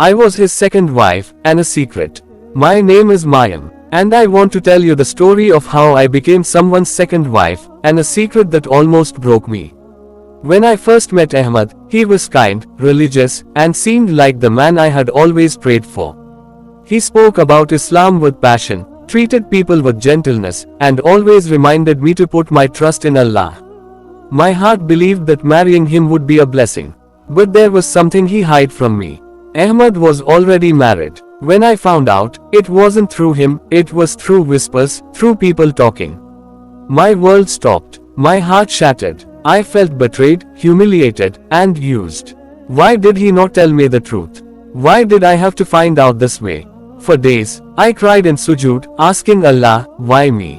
I was his second wife, and a secret. My name is Mayam, and I want to tell you the story of how I became someone's second wife, and a secret that almost broke me. When I first met Ahmad, he was kind, religious, and seemed like the man I had always prayed for. He spoke about Islam with passion, treated people with gentleness, and always reminded me to put my trust in Allah. My heart believed that marrying him would be a blessing. But there was something he hid from me. Ahmad was already married. When I found out, it wasn't through him, it was through whispers, through people talking. My world stopped. My heart shattered. I felt betrayed, humiliated, and used. Why did he not tell me the truth? Why did I have to find out this way? For days, I cried in sujood, asking Allah, why me?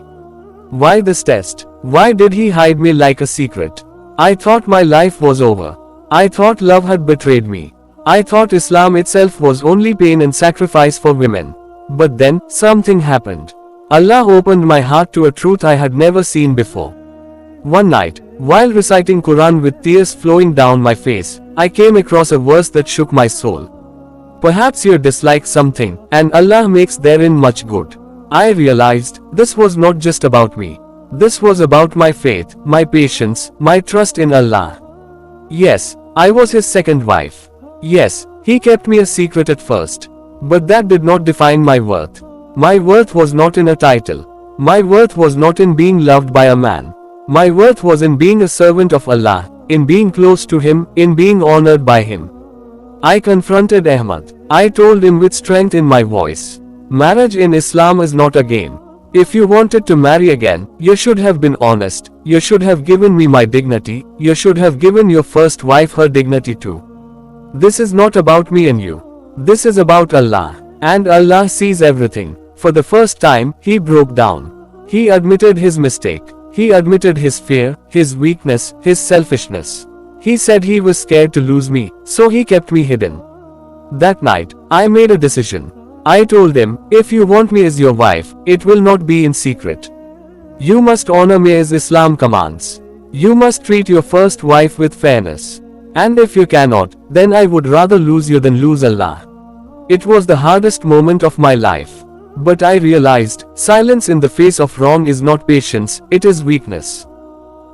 Why this test? Why did he hide me like a secret? I thought my life was over. I thought love had betrayed me. I thought Islam itself was only pain and sacrifice for women. But then, something happened. Allah opened my heart to a truth I had never seen before. One night, while reciting Quran with tears flowing down my face, I came across a verse that shook my soul. Perhaps you dislike something, and Allah makes therein much good. I realized, this was not just about me. This was about my faith, my patience, my trust in Allah. Yes, I was his second wife. Yes, he kept me a secret at first. But that did not define my worth. My worth was not in a title. My worth was not in being loved by a man. My worth was in being a servant of Allah, in being close to him, in being honored by him. I confronted Ahmad. I told him with strength in my voice. Marriage in Islam is not a game. If you wanted to marry again, you should have been honest. You should have given me my dignity. You should have given your first wife her dignity too. This is not about me and you. This is about Allah. And Allah sees everything. For the first time, he broke down. He admitted his mistake. He admitted his fear, his weakness, his selfishness. He said he was scared to lose me, so he kept me hidden. That night, I made a decision. I told him, if you want me as your wife, it will not be in secret. You must honor me as Islam commands. You must treat your first wife with fairness. And if you cannot, then I would rather lose you than lose Allah. It was the hardest moment of my life. But I realized, silence in the face of wrong is not patience, it is weakness.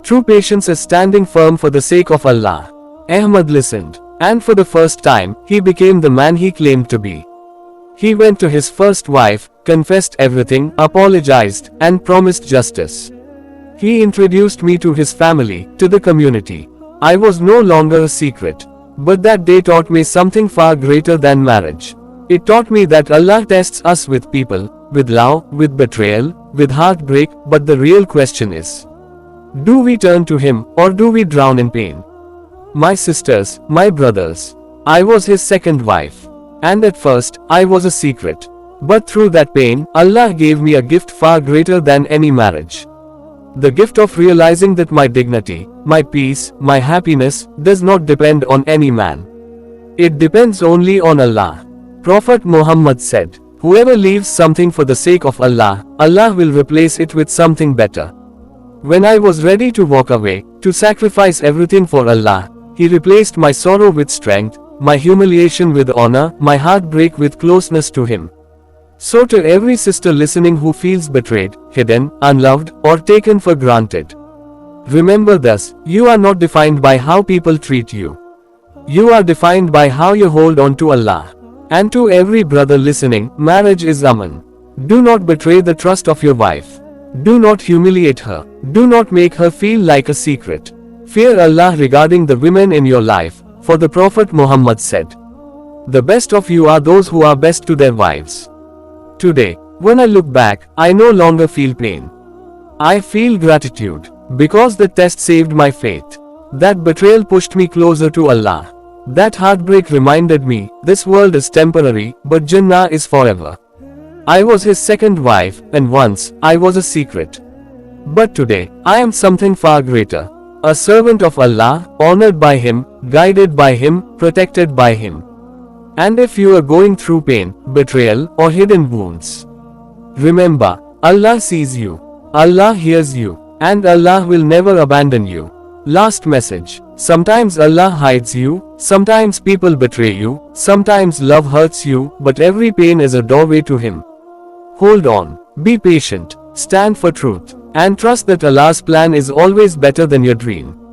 True patience is standing firm for the sake of Allah. Ahmad listened. And for the first time, he became the man he claimed to be. He went to his first wife, confessed everything, apologized, and promised justice. He introduced me to his family, to the community. I was no longer a secret. But that day taught me something far greater than marriage. It taught me that Allah tests us with people, with love, with betrayal, with heartbreak, but the real question is, do we turn to him, or do we drown in pain? My sisters, my brothers, I was his second wife. And at first, I was a secret. But through that pain, Allah gave me a gift far greater than any marriage. The gift of realizing that my dignity, my peace, my happiness, does not depend on any man. It depends only on Allah. Prophet Muhammad said, whoever leaves something for the sake of Allah, Allah will replace it with something better. When I was ready to walk away, to sacrifice everything for Allah, He replaced my sorrow with strength, my humiliation with honor, my heartbreak with closeness to Him. So to every sister listening who feels betrayed, hidden, unloved, or taken for granted, remember this, you are not defined by how people treat you. You are defined by how you hold on to Allah. And to every brother listening, marriage is aman. Do not betray the trust of your wife. Do not humiliate her. Do not make her feel like a secret. Fear Allah regarding the women in your life, for the Prophet Muhammad said, the best of you are those who are best to their wives. Today, when I look back, I no longer feel pain. I feel gratitude, because the test saved my faith. That betrayal pushed me closer to Allah. That heartbreak reminded me, this world is temporary, but Jannah is forever. I was his second wife, and once, I was a secret. But today, I am something far greater. A servant of Allah, honored by Him, guided by Him, protected by Him. And if you are going through pain, betrayal, or hidden wounds, remember, Allah sees you. Allah hears you. And Allah will never abandon you. Last message. Sometimes Allah hides you, sometimes people betray you, sometimes love hurts you, but every pain is a doorway to Him. Hold on, be patient, stand for truth, and trust that Allah's plan is always better than your dream.